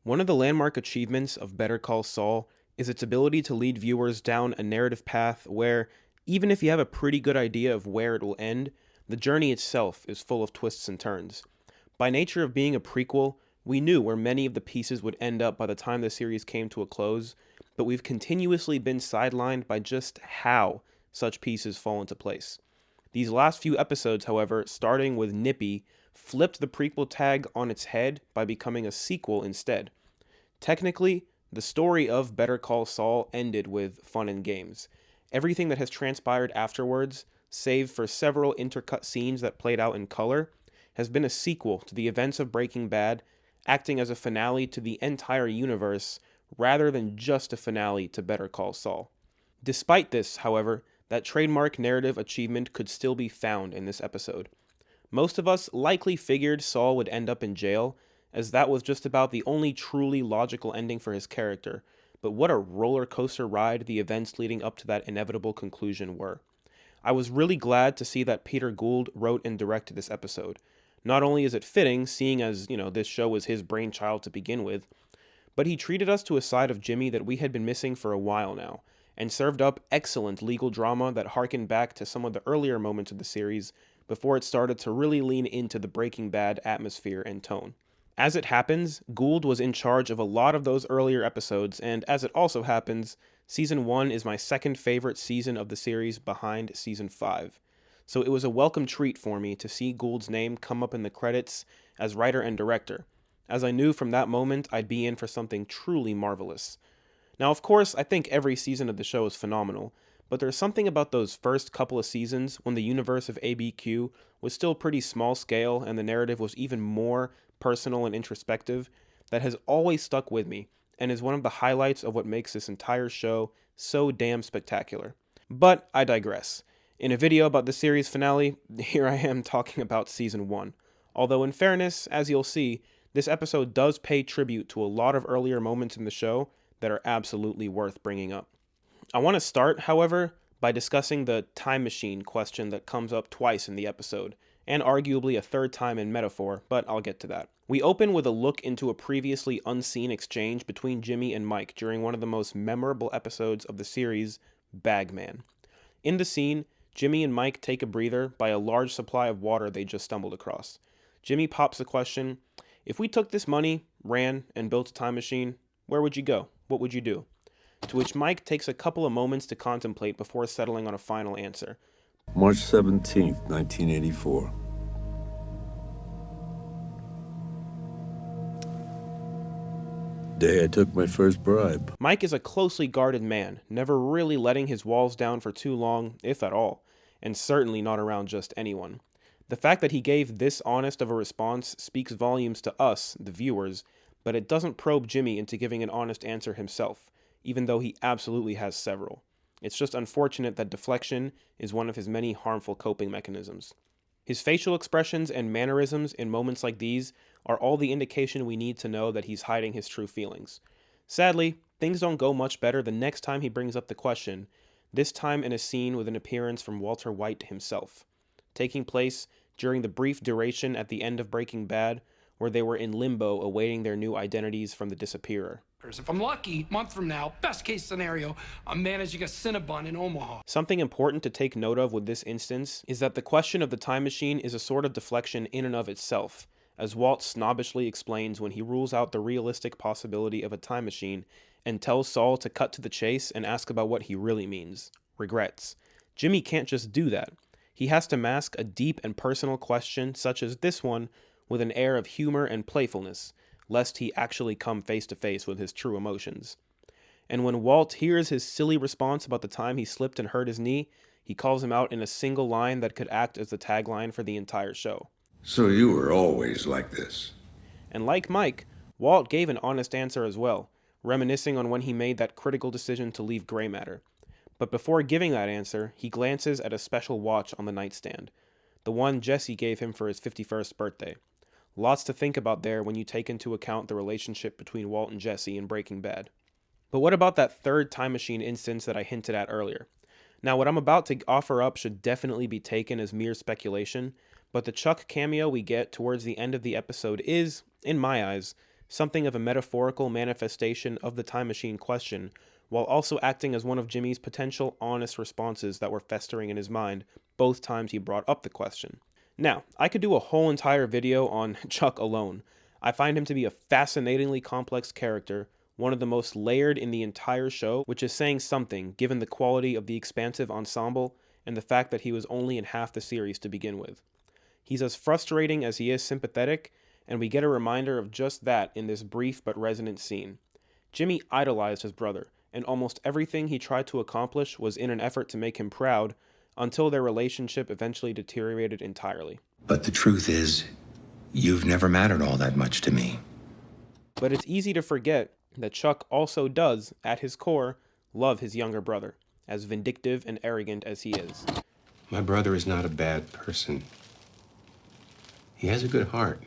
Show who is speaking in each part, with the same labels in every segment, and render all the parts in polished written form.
Speaker 1: One of the landmark achievements of Better Call Saul is its ability to lead viewers down a narrative path where, even if you have a pretty good idea of where it will end, the journey itself is full of twists and turns. By nature of being a prequel, we knew where many of the pieces would end up by the time the series came to a close, but we've continuously been sidelined by just how such pieces fall into place. These last few episodes, however, starting with Nippy, flipped the prequel tag on its head by becoming a sequel instead. Technically, the story of Better Call Saul ended with fun and games. Everything that has transpired afterwards, save for several intercut scenes that played out in color, has been a sequel to the events of Breaking Bad, acting as a finale to the entire universe rather than just a finale to Better Call Saul. Despite this, however, that trademark narrative achievement could still be found in this episode. Most of us likely figured Saul would end up in jail, as that was just about the only truly logical ending for his character, but what a roller coaster ride the events leading up to that inevitable conclusion were. I was really glad to see that Peter Gould wrote and directed this episode. Not only is it fitting, seeing as, this show was his brainchild to begin with, but he treated us to a side of Jimmy that we had been missing for a while now, and served up excellent legal drama that harkened back to some of the earlier moments of the series before it started to really lean into the Breaking Bad atmosphere and tone. As it happens, Gould was in charge of a lot of those earlier episodes, and as it also happens, Season 1 is my second favorite season of the series behind Season 5. So it was a welcome treat for me to see Gould's name come up in the credits as writer and director, as I knew from that moment I'd be in for something truly marvelous. Now, of course, I think every season of the show is phenomenal, but there's something about those first couple of seasons when the universe of ABQ was still pretty small scale and the narrative was even more personal and introspective that has always stuck with me and is one of the highlights of what makes this entire show so damn spectacular. But I digress. In a video about the series finale, here I am talking about Season 1. Although in fairness, as you'll see, this episode does pay tribute to a lot of earlier moments in the show that are absolutely worth bringing up. I want to start, however, by discussing the time machine question that comes up twice in the episode, and arguably a third time in metaphor, but I'll get to that. We open with a look into a previously unseen exchange between Jimmy and Mike during one of the most memorable episodes of the series, Bagman. In the scene, Jimmy and Mike take a breather by a large supply of water they just stumbled across. Jimmy pops the question, if we took this money, ran, and built a time machine, where would you go? What would you do? To which Mike takes a couple of moments to contemplate before settling on a final answer.
Speaker 2: March 17th, 1984. Day I took my first bribe.
Speaker 1: Mike is a closely guarded man, never really letting his walls down for too long, if at all, and certainly not around just anyone. The fact that he gave this honest of a response speaks volumes to us, the viewers, but it doesn't probe Jimmy into giving an honest answer himself, even though he absolutely has several. It's just unfortunate that deflection is one of his many harmful coping mechanisms. His facial expressions and mannerisms in moments like these are all the indication we need to know that he's hiding his true feelings. Sadly, things don't go much better the next time he brings up the question, this time in a scene with an appearance from Walter White himself, taking place during the brief duration at the end of Breaking Bad where they were in limbo awaiting their new identities from the disappearer.
Speaker 3: If I'm lucky, a month from now, best case scenario, I'm managing a Cinnabon in Omaha.
Speaker 1: Something important to take note of with this instance is that the question of the time machine is a sort of deflection in and of itself, as Walt snobbishly explains when he rules out the realistic possibility of a time machine and tells Saul to cut to the chase and ask about what he really means, regrets. Jimmy can't just do that. He has to mask a deep and personal question such as this one with an air of humor and playfulness, lest he actually come face to face with his true emotions. And when Walt hears his silly response about the time he slipped and hurt his knee, he calls him out in a single line that could act as the tagline for the entire show.
Speaker 4: So you were always like this.
Speaker 1: And like Mike, Walt gave an honest answer as well, reminiscing on when he made that critical decision to leave Gray Matter. But before giving that answer, he glances at a special watch on the nightstand, the one Jesse gave him for his 51st birthday. Lots to think about there when you take into account the relationship between Walt and Jesse in Breaking Bad. But what about that third time machine instance that I hinted at earlier? Now, what I'm about to offer up should definitely be taken as mere speculation, but the Chuck cameo we get towards the end of the episode is, in my eyes, something of a metaphorical manifestation of the time machine question, while also acting as one of Jimmy's potential honest responses that were festering in his mind both times he brought up the question. Now, I could do a whole entire video on Chuck alone. I find him to be a fascinatingly complex character, one of the most layered in the entire show, which is saying something given the quality of the expansive ensemble and the fact that he was only in half the series to begin with. He's as frustrating as he is sympathetic, and we get a reminder of just that in this brief but resonant scene. Jimmy idolized his brother, and almost everything he tried to accomplish was in an effort to make him proud, until their relationship eventually deteriorated entirely.
Speaker 5: But the truth is, you've never mattered all that much to me.
Speaker 1: But it's easy to forget that Chuck also does, at his core, love his younger brother, as vindictive and arrogant as he is.
Speaker 5: My brother is not a bad person. He has a good heart.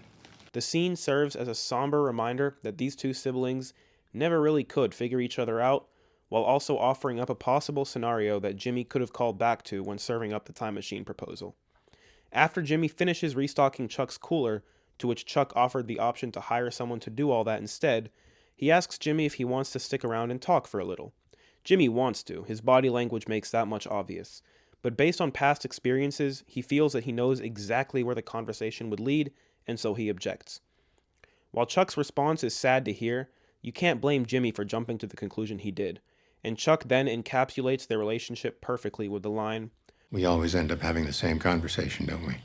Speaker 1: The scene serves as a somber reminder that these two siblings never really could figure each other out, while also offering up a possible scenario that Jimmy could have called back to when serving up the time machine proposal. After Jimmy finishes restocking Chuck's cooler, to which Chuck offered the option to hire someone to do all that instead, he asks Jimmy if he wants to stick around and talk for a little. Jimmy wants to, his body language makes that much obvious, but based on past experiences, he feels that he knows exactly where the conversation would lead, and so he objects. While Chuck's response is sad to hear, you can't blame Jimmy for jumping to the conclusion he did, and Chuck then encapsulates their relationship perfectly with the line,
Speaker 5: We always end up having the same conversation, don't we?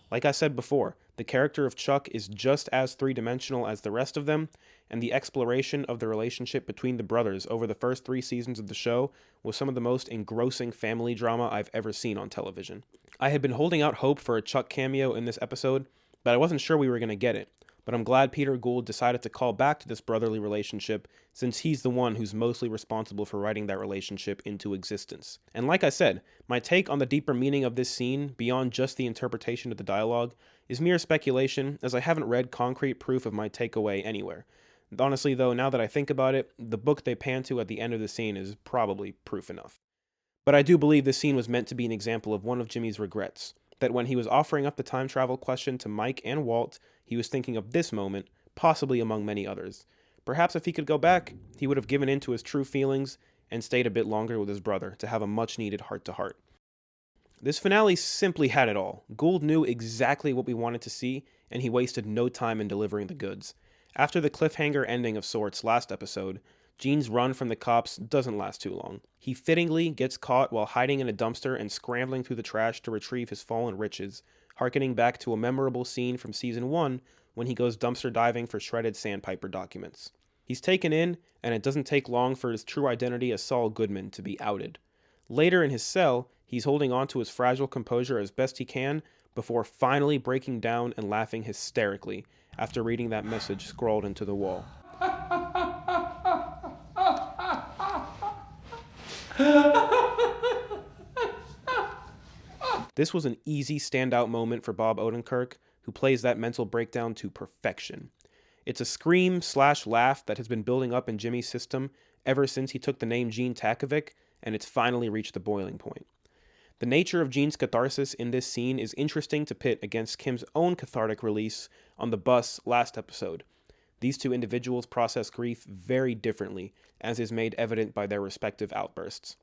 Speaker 1: Like I said before, the character of Chuck is just as three-dimensional as the rest of them, and the exploration of the relationship between the brothers over the first 3 seasons of the show was some of the most engrossing family drama I've ever seen on television. I had been holding out hope for a Chuck cameo in this episode, but I wasn't sure we were going to get it. But I'm glad Peter Gould decided to call back to this brotherly relationship, since he's the one who's mostly responsible for writing that relationship into existence. And like I said, my take on the deeper meaning of this scene, beyond just the interpretation of the dialogue, is mere speculation, as I haven't read concrete proof of my takeaway anywhere. Honestly though, now that I think about it, the book they pan to at the end of the scene is probably proof enough. But I do believe this scene was meant to be an example of one of Jimmy's regrets, that when he was offering up the time travel question to Mike and Walt, he was thinking of this moment, possibly among many others. Perhaps if he could go back, he would have given in to his true feelings and stayed a bit longer with his brother to have a much-needed heart-to-heart. This finale simply had it all. Gould knew exactly what we wanted to see, and he wasted no time in delivering the goods. After the cliffhanger ending of sorts last episode, Gene's run from the cops doesn't last too long. He fittingly gets caught while hiding in a dumpster and scrambling through the trash to retrieve his fallen riches, harkening back to a memorable scene from Season 1 when he goes dumpster diving for shredded sandpiper documents. He's taken in, and it doesn't take long for his true identity as Saul Goodman to be outed. Later in his cell, he's holding on to his fragile composure as best he can before finally breaking down and laughing hysterically after reading that message scrawled into the wall. This was an easy standout moment for Bob Odenkirk, who plays that mental breakdown to perfection. It's a scream/laugh that has been building up in Jimmy's system ever since he took the name Gene Takovic, and it's finally reached the boiling point. The nature of Gene's catharsis in this scene is interesting to pit against Kim's own cathartic release on the bus last episode. These two individuals process grief very differently, as is made evident by their respective outbursts.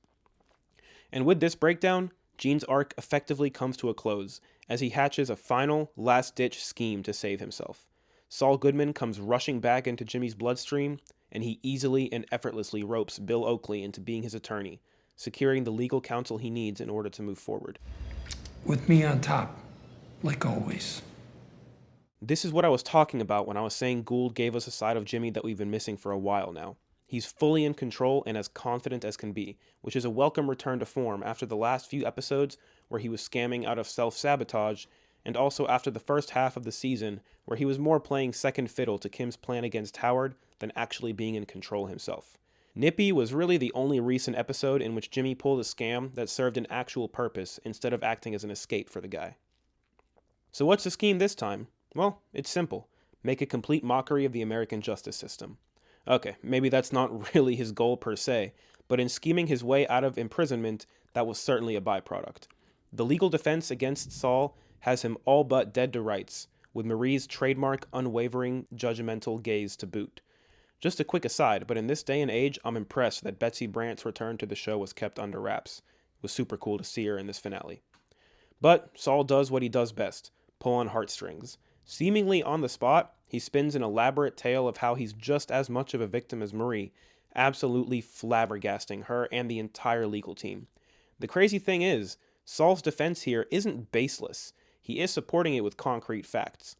Speaker 1: And with this breakdown, Gene's arc effectively comes to a close, as he hatches a final, last-ditch scheme to save himself. Saul Goodman comes rushing back into Jimmy's bloodstream, and he easily and effortlessly ropes Bill Oakley into being his attorney, securing the legal counsel he needs in order to move forward.
Speaker 3: With me on top, like always.
Speaker 1: This is what I was talking about when I was saying Gould gave us a side of Jimmy that we've been missing for a while now. He's fully in control and as confident as can be, which is a welcome return to form after the last few episodes where he was scamming out of self-sabotage, and also after the first half of the season where he was more playing second fiddle to Kim's plan against Howard than actually being in control himself. Nippy was really the only recent episode in which Jimmy pulled a scam that served an actual purpose instead of acting as an escape for the guy. So what's the scheme this time? Well, it's simple. Make a complete mockery of the American justice system. Okay, maybe that's not really his goal per se, but in scheming his way out of imprisonment, that was certainly a byproduct. The legal defense against Saul has him all but dead to rights, with Marie's trademark unwavering, judgmental gaze to boot. Just a quick aside, but in this day and age, I'm impressed that Betsy Brandt's return to the show was kept under wraps. It was super cool to see her in this finale. But Saul does what he does best, pull on heartstrings. Seemingly on the spot, he spins an elaborate tale of how he's just as much of a victim as Marie, absolutely flabbergasting her and the entire legal team. The crazy thing is, Saul's defense here isn't baseless. He is supporting it with concrete facts.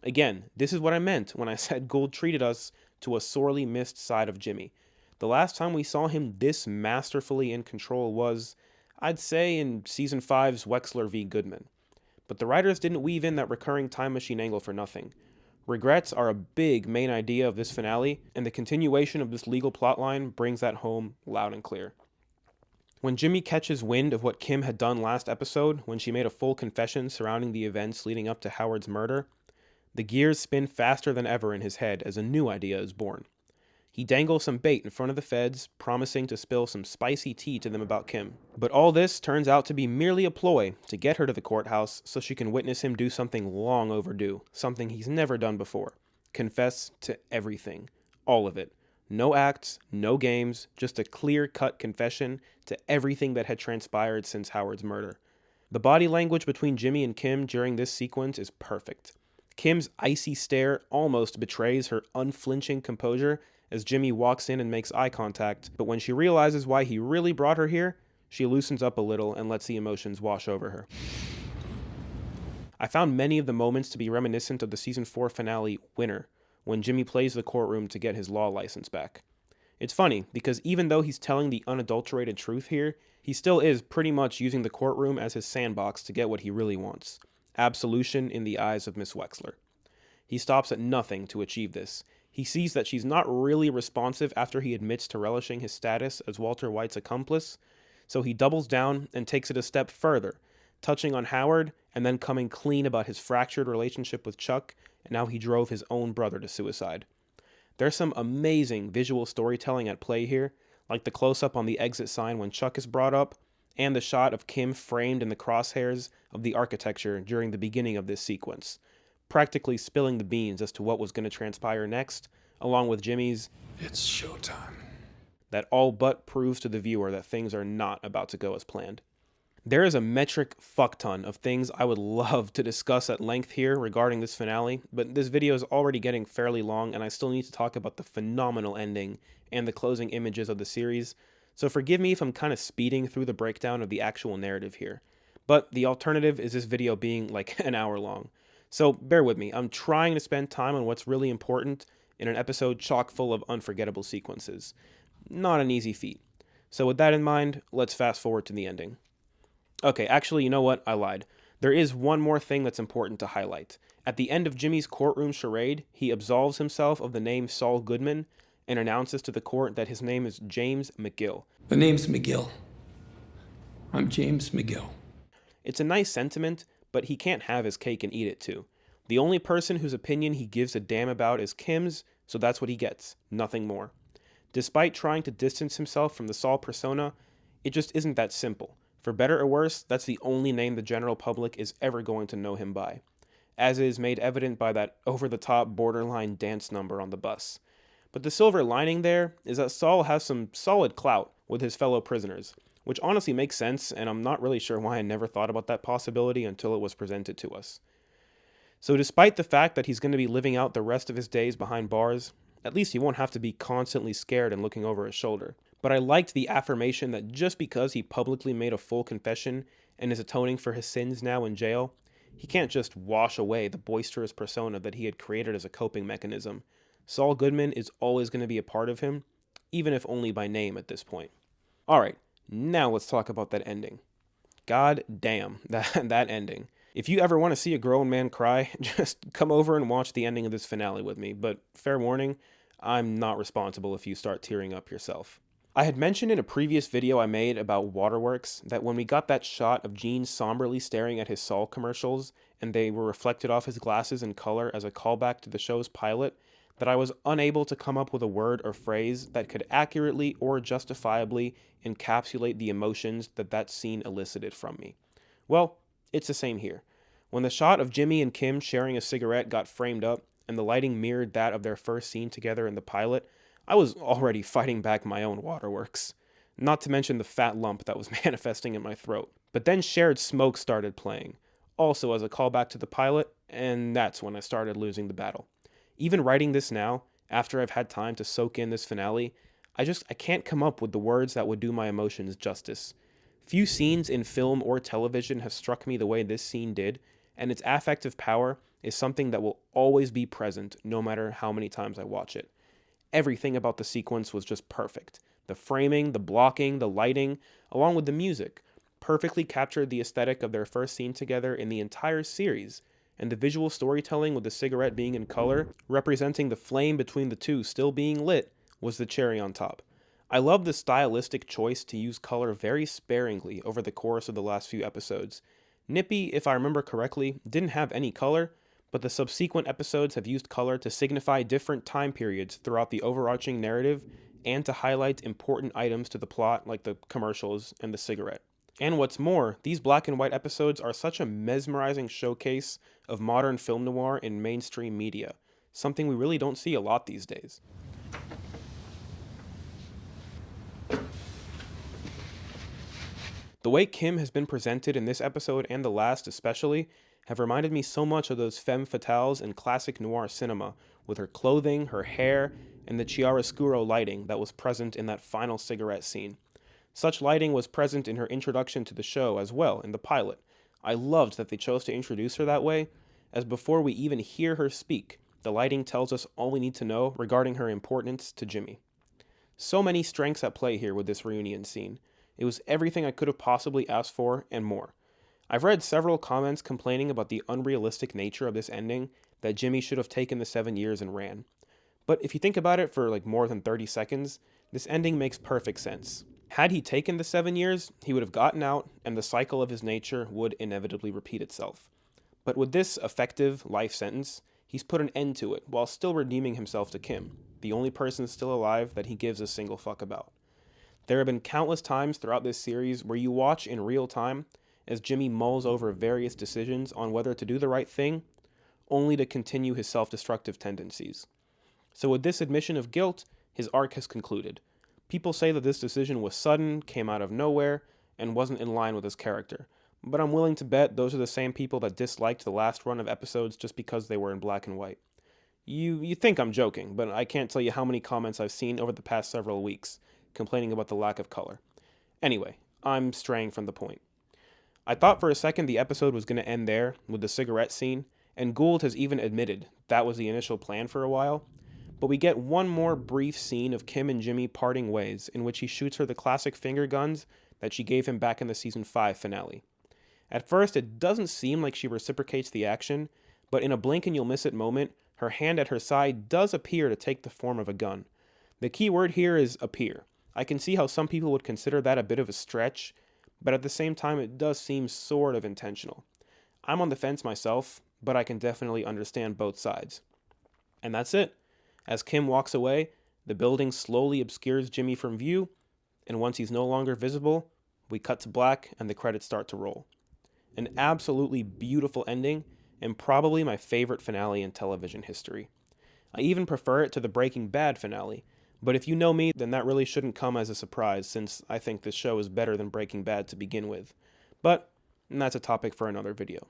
Speaker 1: Again, this is what I meant when I said Gould treated us to a sorely missed side of Jimmy. The last time we saw him this masterfully in control was, I'd say, in Season 5's Wexler v. Goodman. But the writers didn't weave in that recurring time machine angle for nothing. Regrets are a big main idea of this finale, and the continuation of this legal plotline brings that home loud and clear. When Jimmy catches wind of what Kim had done last episode, when she made a full confession surrounding the events leading up to Howard's murder, the gears spin faster than ever in his head as a new idea is born. He dangles some bait in front of the feds, promising to spill some spicy tea to them about Kim. But all this turns out to be merely a ploy to get her to the courthouse so she can witness him do something long overdue, something he's never done before. Confess to everything. All of it. No acts, no games, just a clear-cut confession to everything that had transpired since Howard's murder. The body language between Jimmy and Kim during this sequence is perfect. Kim's icy stare almost betrays her unflinching composure as Jimmy walks in and makes eye contact, but when she realizes why he really brought her here, she loosens up a little and lets the emotions wash over her. I found many of the moments to be reminiscent of the Season 4 finale Winner, when Jimmy plays the courtroom to get his law license back. It's funny, because even though he's telling the unadulterated truth here, he still is pretty much using the courtroom as his sandbox to get what he really wants. Absolution in the eyes of Miss Wexler. He stops at nothing to achieve this. He sees that she's not really responsive after he admits to relishing his status as Walter White's accomplice, so he doubles down and takes it a step further, touching on Howard and then coming clean about his fractured relationship with Chuck and how he drove his own brother to suicide. There's some amazing visual storytelling at play here, like the close-up on the exit sign when Chuck is brought up, and the shot of Kim framed in the crosshairs of the architecture during the beginning of this sequence, practically spilling the beans as to what was going to transpire next, along with Jimmy's
Speaker 3: It's showtime.
Speaker 1: that all but proves to the viewer that things are not about to go as planned. There is a metric fuckton of things I would love to discuss at length here regarding this finale, but this video is already getting fairly long and I still need to talk about the phenomenal ending and the closing images of the series, so forgive me if I'm kind of speeding through the breakdown of the actual narrative here. But the alternative is this video being like an hour long. So bear with me, I'm trying to spend time on what's really important in an episode chock full of unforgettable sequences. Not an easy feat. So with that in mind, let's fast forward to the ending. Okay, actually, you know what? I lied. There is one more thing that's important to highlight. At the end of Jimmy's courtroom charade, he absolves himself of the name Saul Goodman and announces to the court that his name is James McGill.
Speaker 3: The name's McGill. I'm James McGill.
Speaker 1: It's a nice sentiment, but he can't have his cake and eat it too. The only person whose opinion he gives a damn about is Kim's, so that's what he gets, nothing more. Despite trying to distance himself from the Saul persona, it just isn't that simple. For better or worse, that's the only name the general public is ever going to know him by, as is made evident by that over-the-top borderline dance number on the bus. But the silver lining there is that Saul has some solid clout with his fellow prisoners, which honestly makes sense, and I'm not really sure why I never thought about that possibility until it was presented to us. So despite the fact that he's going to be living out the rest of his days behind bars, at least he won't have to be constantly scared and looking over his shoulder. But I liked the affirmation that just because he publicly made a full confession and is atoning for his sins now in jail, he can't just wash away the boisterous persona that he had created as a coping mechanism. Saul Goodman is always going to be a part of him, even if only by name at this point. Alright, now let's talk about that ending. God damn, that ending. If you ever want to see a grown man cry, just come over and watch the ending of this finale with me, but fair warning, I'm not responsible if you start tearing up yourself. I had mentioned in a previous video I made about Waterworks that when we got that shot of Gene somberly staring at his Saul commercials and they were reflected off his glasses in color as a callback to the show's pilot, that I was unable to come up with a word or phrase that could accurately or justifiably encapsulate the emotions that scene elicited from me. Well, it's the same here. When the shot of Jimmy and Kim sharing a cigarette got framed up and the lighting mirrored that of their first scene together in the pilot, I was already fighting back my own waterworks. Not to mention the fat lump that was manifesting in my throat. But then Shared Smoke started playing, also as a callback to the pilot, and that's when I started losing the battle. Even writing this now, after I've had time to soak in this finale, I can't come up with the words that would do my emotions justice. Few scenes in film or television have struck me the way this scene did, and its affective power is something that will always be present no matter how many times I watch it. Everything about the sequence was just perfect. The framing, the blocking, the lighting, along with the music, perfectly captured the aesthetic of their first scene together in the entire series, and the visual storytelling with the cigarette being in color, representing the flame between the two still being lit, was the cherry on top. I love the stylistic choice to use color very sparingly over the course of the last few episodes. Nippy, if I remember correctly, didn't have any color, but the subsequent episodes have used color to signify different time periods throughout the overarching narrative and to highlight important items to the plot like the commercials and the cigarette. And what's more, these black and white episodes are such a mesmerizing showcase of modern film noir in mainstream media, something we really don't see a lot these days. The way Kim has been presented in this episode and the last especially have reminded me so much of those femme fatales in classic noir cinema, with her clothing, her hair, and the chiaroscuro lighting that was present in that final cigarette scene. Such lighting was present in her introduction to the show as well in the pilot. I loved that they chose to introduce her that way, as before we even hear her speak, the lighting tells us all we need to know regarding her importance to Jimmy. So many strengths at play here with this reunion scene. It was everything I could have possibly asked for and more. I've read several comments complaining about the unrealistic nature of this ending, that Jimmy should have taken the 7 years and ran. But if you think about it for more than 30 seconds, this ending makes perfect sense. Had he taken the 7 years, he would have gotten out and the cycle of his nature would inevitably repeat itself. But with this effective life sentence, he's put an end to it while still redeeming himself to Kim, the only person still alive that he gives a single fuck about. There have been countless times throughout this series where you watch in real time as Jimmy mulls over various decisions on whether to do the right thing, only to continue his self-destructive tendencies. So with this admission of guilt, his arc has concluded. People say that this decision was sudden, came out of nowhere, and wasn't in line with his character. But I'm willing to bet those are the same people that disliked the last run of episodes just because they were in black and white. You think I'm joking, but I can't tell you how many comments I've seen over the past several weeks complaining about the lack of color. Anyway, I'm straying from the point. I thought for a second the episode was going to end there with the cigarette scene, and Gould has even admitted that was the initial plan for a while. But we get one more brief scene of Kim and Jimmy parting ways in which he shoots her the classic finger guns that she gave him back in the season 5 finale. At first, it doesn't seem like she reciprocates the action, but in a blink and you'll miss it moment, her hand at her side does appear to take the form of a gun. The key word here is appear. I can see how some people would consider that a bit of a stretch, but at the same time it does seem sort of intentional. I'm on the fence myself, but I can definitely understand both sides. And that's it. As Kim walks away, the building slowly obscures Jimmy from view, and once he's no longer visible, we cut to black and the credits start to roll. An absolutely beautiful ending, and probably my favorite finale in television history. I even prefer it to the Breaking Bad finale, but if you know me, then that really shouldn't come as a surprise, since I think this show is better than Breaking Bad to begin with. But that's a topic for another video.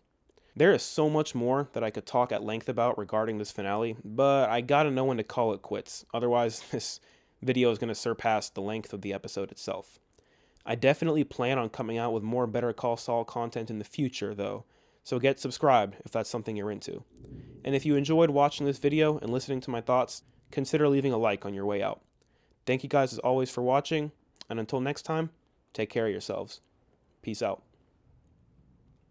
Speaker 1: There is so much more that I could talk at length about regarding this finale, but I gotta know when to call it quits, otherwise this video is going to surpass the length of the episode itself. I definitely plan on coming out with more Better Call Saul content in the future, though, so get subscribed if that's something you're into. And if you enjoyed watching this video and listening to my thoughts, consider leaving a like on your way out. Thank you guys as always for watching, and until next time, take care of yourselves. Peace out.